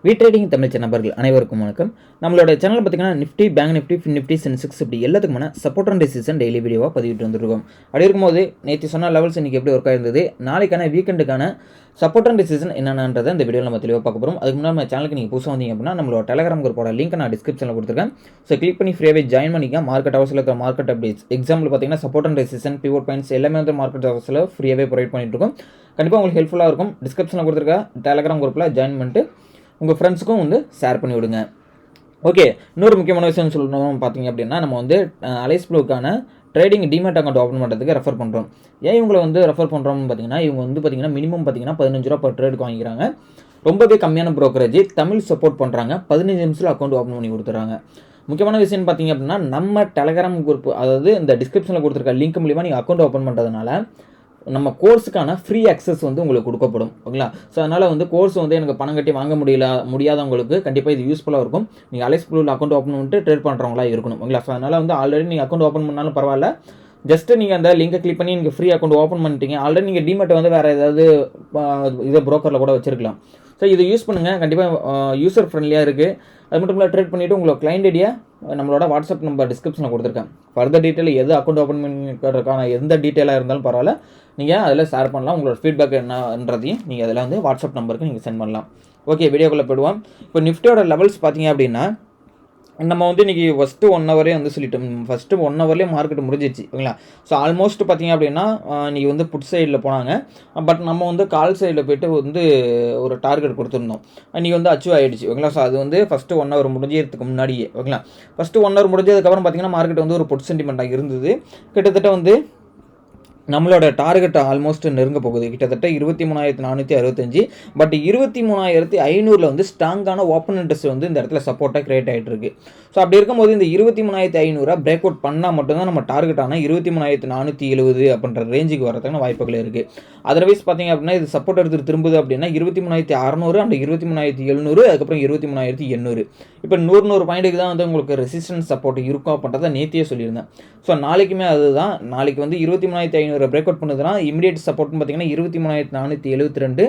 Trading Tamil நண்பர்கள் அனைவருக்கும் வணக்கம். நம்மளோட சேனல் பார்த்தீங்கன்னா Nifty, bank Nifty, fin Nifty, Sensex இப்படி எல்லாத்துக்குமான சப்போர்ட் அண்ட் ரெசிஸ்டன்ஸ் டெய்லி வீடியோவாக பதிவிட்டு வந்துருக்கோம். அப்படி இருக்கும்போது நேற்று சொன்ன லெவல்ஸ் இன்றைக்கி எப்படி ஒர்க் ஆயிருந்தது, நாளைக்கான வீக்கெண்டுக்கான சப்போர்ட் அண்ட் ரெசிஸ்டன்ஸ் என்னென்னன்றதை இந்த வீடியோவில் நம்ம தெளிவாக பார்க்க போகிறோம். அதுக்கு முன்னாடி நம்ம சேனலுக்கு நீங்கள் புதுசாக வந்தீங்க அப்படின்னா நம்மளோட டெலகிராம் குரூப்போட லிங்க் நான் டிஸ்கிரிப்ஷனில் கொடுத்துருக்கேன். ஸோ கிளிக் பண்ணி ஃப்ரீயாகவே ஜாயின் பண்ணிக்க. மார்க்கெட் ஹவர்ஸில் இருக்கிற மார்க்கெட் அப்டேட்ஸ், எக்ஸாம்பிள் பார்த்தீங்கன்னா support and resistance, pivot points எல்லாமே வந்து மார்க்கெட் ஹவர்ஸில் ஃப்ரீயாகவே ப்ரொவைட் பண்ணிட்டு இருக்கோம். கண்டிப்பாக உங்களுக்கு ஹெல்ப்ஃபுல்லாக இருக்கும். டிஸ்கிரிப்ஷனில் கொடுத்துருக்க டெலகிராம் குரூப்பில் ஜாயின் பண்ணிட்டு உங்கள் ஃப்ரெண்ட்ஸுக்கும் வந்து ஷேர் பண்ணி விடுங்க. ஓகே, இன்னொரு முக்கியமான விஷயம் சொல்லணும் பார்த்தீங்க அப்படின்னா, நம்ம வந்து அலைஸ் ப்ளூக்கான ட்ரேடிங் டிமேட் அக்கௌண்ட் ஓப்பன் பண்ணுறதுக்கு ரெஃபர் பண்ணுறோம். ஏன் இவங்களை வந்து ரெஃபர் பண்ணுறோம்னு பார்த்தீங்கன்னா, இவங்க வந்து பார்த்தீங்கன்னா மினிமம் பார்த்தீங்கன்னா 15 ரூபா பர் ட்ரேடுக்கு வாங்கிக்கிறாங்க. ரொம்பவே கம்மியான ப்ரோக்கரேஜ், தமிழ் சப்போர்ட் பண்ணுறாங்க. 15 நிமிஷத்தில் அக்கௌண்ட் ஓப்பன் பண்ணி கொடுத்துறாங்க. முக்கியமான விஷயம் பார்த்தீங்க அப்படின்னா, நம்ம டெலகிராம் குரூப், அதாவது இந்த டிஸ்கிரிப்ஷனில் கொடுத்துருக்க லிங்க் மூலிமா நீங்கள் அக்கௌண்ட் ஓப்பன் பண்ணுறதுனால நம்ம கோர்ஸுக்கான ஃப்ரீ அக்சஸ் வந்து உங்களுக்கு கொடுக்கப்படும். ஓகேங்களா? ஸோ அதனால் வந்து கோர்ஸ் வந்து எனக்கு பணம் கட்டி வாங்க முடியாதவங்களுக்கு கண்டிப்பாக இது யூஸ்ஃபுல்லாக இருக்கும். நீங்கள் அலைஸ் ப்ளூவில் அக்கௌண்ட் ஓப்பன் பண்ணிட்டு ட்ரேட் பண்ணுறவங்களா இருக்கணும். ஓகேங்களா? ஸோ அதனால் வந்து ஆல்ரெடி நீங்கள் அக்கௌண்ட் ஓப்பன் பண்ணாலும் பரவாயில்ல, ஜஸ்ட் நீங்கள் அந்த லிங்கை கிளிக் பண்ணி நீங்கள் ஃப்ரீ அக்கௌண்ட் ஓப்பன் பண்ணிட்டீங்க. ஆல்ரெடி நீங்கள் டிமெட் வந்து வேறு ஏதாவது இதை ப்ரோக்கரில் கூட வச்சிருக்கலாம். ஸோ இதை யூஸ் பண்ணுங்கள். கண்டிப்பாக யூசர் ஃப்ரெண்ட்லியாக இருக்குது. அது மட்டும் இல்லை, ட்ரேட் பண்ணிவிட்டு உங்களோட கிளைண்ட் ஐடியா நம்மளோட வாட்ஸ்அப் நம்பர் டிஸ்கிரிப்ஷனில் கொடுத்துருக்கேன். ஃபர்தர் டீட்டெயில் எது அக்கௌண்ட் ஓப்பன் பண்ணிக்கிறதுக்கான எந்த டீட்டெயிலாக இருந்தாலும் பரவாயில்ல, நீங்கள் அதில் ஷேர் பண்ணலாம். உங்களோட ஃபீட்பேக் என்னன்றதையும் நீங்கள் அதில் வந்து வாட்ஸ்அப் நம்பருக்கு நீங்கள் சென்ட் பண்ணலாம். ஓகே, வீடியோக்குள்ளே போய்டுவோம். இப்போ நிஃப்டியோட லெவல்ஸ் பார்த்தீங்க அப்படின்னா, நம்ம வந்து இன்றைக்கி ஃபஸ்ட்டு 1 ஹவரே வந்து சொல்லிட்டோம். ஃபஸ்ட்டு 1 ஹவர்லேயே மார்க்கெட் முடிஞ்சிச்சு. ஓகேங்களா? ஸோ ஆல்மோஸ்ட் பார்த்தீங்க அப்படின்னா இன்றைக்கி வந்து புட் சைடில் போனாங்க. பட் நம்ம வந்து கால் சைடில் போய்ட்டு வந்து ஒரு டார்கெட் கொடுத்துருந்தோம். இன்றைக்கி வந்து அச்சீவ் ஆகிடுச்சு. ஓகேங்களா? ஸோ அது வந்து ஃபஸ்ட்டு 1 ஹவர் முடிஞ்சதுக்கு முன்னாடியே. ஓகேங்களா? ஃபஸ்ட்டு 1 ஹவர் முடிஞ்சதுக்கப்புறம் பார்த்தீங்கன்னா மார்க்கெட் வந்து ஒரு புட் சென்டிமெண்ட்டாக இருந்தது. கிட்டத்தட்ட வந்து நம்மளோட டார்கெட் ஆல்மோஸ்ட் நெருங்க போகுது. கிட்டத்தட்ட 23,465. பட் 23,500 வந்து ஸ்ட்ராங்கான ஓப்பன் இன்ட்ரெஸ்ட் வந்து இந்த இடத்துல சப்போர்ட்டாக கிரியேட் ஆகிட்டு இருக்கு. ஸோ அப்படி இருக்கும்போது இந்த 23,500 பிரேக் அவுட் பண்ணால் மட்டும்தான் நம்ம டார்கெட்டான 23,470 அப்படின்ற ரேஞ்சுக்கு வரதுக்கான வாய்ப்புகள் இருக்குது. அதர்வைஸ் பார்த்தீங்க அப்படின்னா இது சப்போர்ட் எடுத்துட்டு திரும்புது அப்படின்னா 23,600 அண்ட் 23,700, அதுக்கப்புறம் 23,800. இப்போ 100 பாயிண்ட்டுக்கு தான் வந்து உங்களுக்கு ரெசிஸ்டன்ஸ் சப்போர்ட் இருக்கும் அப்படின்றத நேத்தியே சொல்லியிருந்தேன். ஸோ நாளைக்குமே அதுதான். நாளைக்கு வந்து 23,500 பிரேக் அவுட் பண்ணுதுன்னா இமீடியட் சப்போர்ட்னு பார்த்தீங்கன்னா 23,472.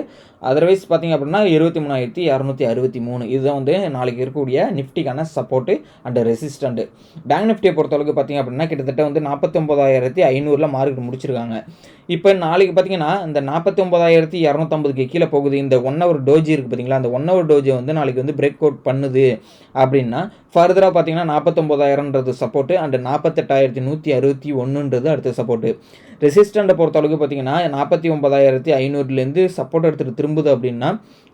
அதர்வைஸ் பார்த்தீங்க அப்படின்னா 23,263. இதுதான் வந்து நாளைக்கு இருக்கக்கூடிய நிஃப்டிக்கான சப்போர்ட்டு அண்ட் ரெசிஸ்டன்ட். பேங்க் நிஃப்டியை பொறுத்தளவுக்கு பார்த்தீங்க அப்படின்னா கிட்டத்தட்ட வந்து 49,500 மார்க்கெட் முடிச்சிருக்காங்க. இப்போ நாளைக்கு பார்த்தீங்கன்னா இந்த 49,250 கீழே போகுது. இந்த 1 ஹவர் டோஜி இருக்குது பார்த்தீங்களா, அந்த 1 ஹவர் டோஜி வந்து நாளைக்கு வந்து பிரேக் அவுட் பண்ணுது அப்படின்னா ஃபர்தராக பார்த்தீங்கன்னா 49,000ன்றது சப்போர்ட்டு அண்ட் 48,161ன்றது அடுத்த சப்போர்ட்டு. ரெசிஸ்டண்ட்டை பொறுத்தளவுக்கு பார்த்தீங்கன்னா 49,500லேருந்து சப்போர்ட் எடுத்துகிட்டு திரும்புது அப்படின்னா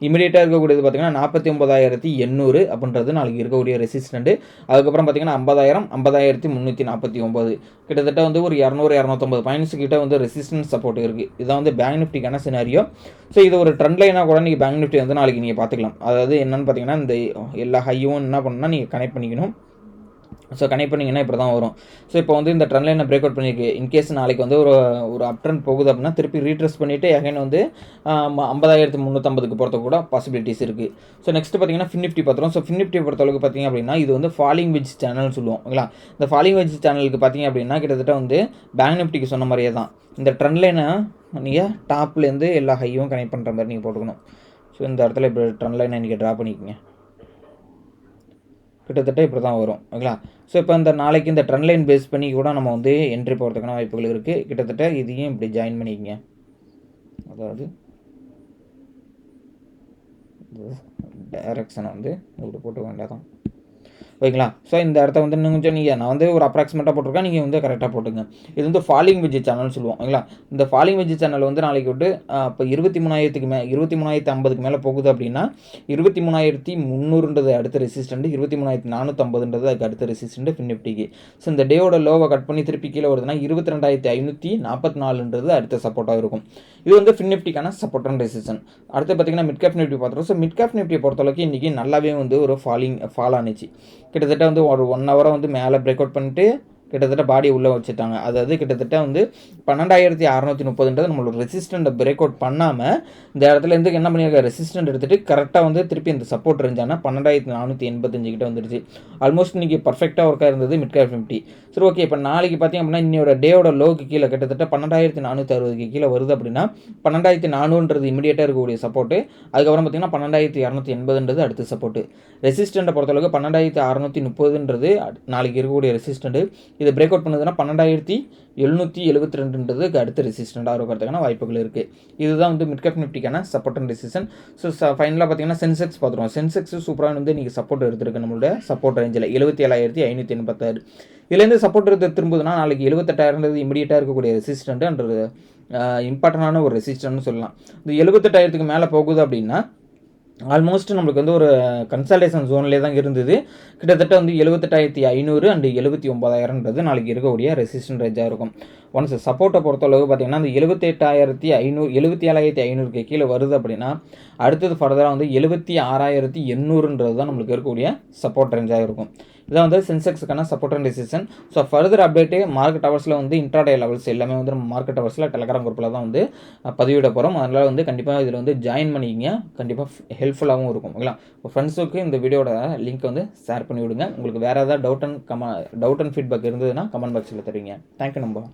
இமீடியட்டாக இருக்கக்கூடியது பார்த்தீங்கன்னா 49,800 அப்படின்றது நாளைக்கு இருக்கக்கூடிய ரெசிஸ்டண்ட்டு. அதுக்கப்புறம் பார்த்தீங்கன்னா 50,000, 50,349. கிட்டத்தட்ட வந்து ஒரு 200-250 பாயிண்ட்ஸ் கிட்ட வந்து ரெசிஸ்டன்ஸ் சப்போர்ட் இருக்குது. இதான் வந்து பேங்க் நிஃப்டிக்கான சினாரியோ. ஸோ இது ஒரு ட்ரெண்ட் லைனாக கூட நீங்கள் பேங்க் நிஃப்டி வந்து நாளைக்கு நீங்கள் பார்த்துக்கலாம். அதாவது என்னென்னு பார்த்தீங்கன்னா இந்த எல்லா ஹையும் என்ன பண்ணணும்னா நீங்கள் கனெக்ட் பண்ணிக்கணும். ஸோ கனெக்ட் பண்ணிங்கன்னா இப்படி தான் வரும். ஸோ இப்போ வந்து இந்த ட்ரெண்ட் லைனை பிரேக் அவுட் பண்ணியிருக்கு. இன்கேஸ் நாளைக்கு வந்து ஒரு அப் ட்ரெண்ட் போகுது அப்படின்னா திருப்பி ரீட்ரெஸ் பண்ணிவிட்டு அகைன் வந்து 50,350க்கு போகிறதுக்கு கூட பாசிபிலிட்டிஸ் இருக்குது. ஸோ நெக்ஸ்ட் பார்த்தீங்கன்னா ஃபின் நிஃப்டி பார்த்துரும். ஸோ ஃபின் நிஃப்டி பொறுத்தளவுக்கு பார்த்தீங்க அப்படின்னா இது வந்து ஃபாலிங் வெஜ் சேனல்னு சொல்லுவோம். ஓகேங்களா? இந்த ஃபாலிங் வெஜ் சேனலுக்கு பார்த்தீங்க அப்படின்னா கிட்டத்தட்ட வந்து பேங்க் நிஃப்டிக்கு சொன்ன மாதிரியே தான். இந்த ட்ரெண்ட் லைனை நீங்கள் டாப்லேருந்து எல்லா ஹையும் கனெக்ட் பண்ணுற மாதிரி நீங்கள் போட்டுக்கணும். ஸோ இந்த இடத்துல இப்போ ட்ரெண்ட் லைனை நீங்கள் ட்ரா பண்ணிக்கோங்க. கிட்டத்தட்ட இப்படி தான் வரும். ஓகேங்களா? ஸோ இப்போ இந்த நாளைக்கு இந்த ட்ரெண்ட் லைன் பேஸ் பண்ணி கூட நம்ம வந்து என்ட்ரி போகிறதுக்கான வாய்ப்புகள் இருக்குது. கிட்டத்தட்ட இதையும் இப்படி ஜாயின் பண்ணிக்கங்க. அதாவது டைரக்ஷனை வந்து இப்படி போட்டு வேண்டாதான். ஓகேங்களா? ஸோ இந்த இடத்த வந்து கொஞ்சம் நான் வந்து ஒரு அப்ராக்சிமேட்டாக போட்டிருக்கேன், நீங்கள் வந்து கரெக்டாக போட்டுங்க. இது வந்து ஃபாலிங் வெஜ் சேனல்னு சொல்லுவோம். ஓகேங்களா? இந்த ஃபாலிங் வெஜ் சேனல் வந்து நாளைக்கு விட்டு இப்போ 23,050க்கு மேலே போகுது அப்படின்னா 23,300ன்றது அடுத்த ரெசிஸ்டன்ட், 23,450ன்றது அதுக்கு அடுத்த ரெசிஸ்டன்ட் ஃபின் நிஃப்டிக்கு. ஸோ இந்த டேவோட லோவை கட் பண்ணி திருப்பி கீழே வருதுன்னா 22,544ன்றது அடுத்த சப்போர்ட்டாக இருக்கும். இது வந்து ஃபின் நிஃப்டிக்கான சப்போர்ட் அண்ட் ரெசிஸ்டன்ட். அடுத்து பார்த்தீங்கன்னா மிட் கேப் நிஃப்டி பார்த்துருவோம். ஸோ மிட் கேப் நிஃப்டியை பொறுத்தளவுக்கு இன்றைக்கி நல்லாவே வந்து ஒரு ஃபால் ஆனிச்சு. கிட்டத்தட்ட வந்து ஒரு 1 ஹவரை வந்து மேலே பிரேக் அவுட் பண்ணிட்டு கிட்டத்தட்ட பாடி உள்ளே வச்சுட்டாங்க. அதாவது கிட்டத்தட்ட வந்து 12,630ன்றது நம்மளோட ரெசிஸ்டண்ட்டை பிரேக் அவுட் பண்ணாமல் இந்த இடத்துல இருந்து என்ன பண்ணியிருக்காரு, ரெசிஸ்டன்ட் எடுத்துகிட்டு கரெக்டாக வந்து திருப்பி இந்த சப்போர்ட் ரேஞ்சான 12,485 கிட்ட வந்துடுச்சு. ஆல்மோஸ்ட் இன்றைக்கி பர்ஃபெக்டாக ஒர்க்காக இருந்தது மிட் கேப் நிஃப்டி. சரி ஓகே, இப்போ நாளைக்கு பார்த்தீங்க அப்படின்னா இன்னையோட டேயோட லோக்கு கீழே கிட்டத்தட்ட 12,460 கீழே வருது அப்படின்னா 12,400ன்றது இமீடியட்டாக இருக்கக்கூடிய சப்போர்ட்டு. அதுக்கப்புறம் பார்த்தீங்கன்னா 12,280ன்றது அடுத்த சப்போர்ட்டு. ரெசிஸ்டண்ட்டை பொறுத்தளவுக்கு 12,630ன்றது நாளைக்கு இருக்கக்கூடிய ரெசிஸ்டண்ட்டு. இதை பிரேக் அவுட் பண்ணுதுன்னா 12,772ன்றதுக்கு அடுத்த ரெசிஸ்டண்ட்டாக இருக்கிறதுக்கான வாய்ப்புகள் இருக்குது. இதுதான் வந்து மிட் கேப் நிஃப்டிக்கான சப்போர்ட் அண்ட் ரெசிஸ்டன்ட். ஸோ ஃபைனலாக பார்த்தீங்கன்னா சென்செக்ஸ் பார்த்துருவோம். சென்செக்ஸ் சூப்பராக வந்து இன்றைக்கி சப்போர்ட் எடுத்துருக்கு நம்மளோட சப்போர்ட் ரேஞ்சில் 77,586. இதுலேருந்து சப்போர்ட் எடுத்து திரும்புதுன்னா நாளைக்கு 78,000ன்றது இமீடியட்டாக இருக்கக்கூடிய ரெசிஸ்டண்ட்டு இம்பார்ட்டண்டான ஒரு ரெசிஸ்டன்ட்னு சொல்லலாம். இந்த 78,000க்கு மேலே போகுது அப்படின்னா ஆல்மோஸ்ட் நம்மளுக்கு வந்து ஒரு கன்சல்டேஷன் ஜோன்லேயே தான் இருந்தது. கிட்டத்தட்ட வந்து 78,500 அண்ட் 79,000ன்றது நாளைக்கு இருக்கக்கூடிய ரெசிஸ்டன்ட் ரேஞ்சாக இருக்கும். ஒன்ஸ் சப்போர்ட்டை பொறுத்தளவு பார்த்தீங்கன்னா அந்த 78,500 77,500க்கு கீழே வருது அப்படின்னா அடுத்தது ஃபர்தராக வந்து 76,800ன்றது தான் நம்மளுக்கு இருக்கக்கூடிய சப்போர்ட் ரேஞ்சாக இருக்கும். இதான் வந்து சென்செக்ஸுக்கான support and resistant. So further update market ஹவர்ஸில் வந்து இன்ட்ராடே லெவல்ஸ் எல்லாமே வந்து நம்ம மார்க்கெட் ஹவர்ஸில் டெலகிராம் குரூப்பில் தான் வந்து பதிவிட போகிறோம். அதனால் வந்து கண்டிப்பாக இதில் வந்து ஜாயின் பண்ணிக்கிங்க. கண்டிப்பாக ஹெல்ப்ஃபுல்லாகவும் இருக்கும். ஓகேங்களா? உங்கள் ஃப்ரெண்ட்ஸுக்கு இந்த வீடியோட லிங்க் வந்து ஷேர் பண்ணி விடுங்க. உங்களுக்கு வேறு ஏதாவது டவுட் அண்ட் ஃபீட்பேக் இருந்ததுன்னா கமெண்ட் பாக்ஸில் தருவீங்க. தேங்க்யூ நம்ப.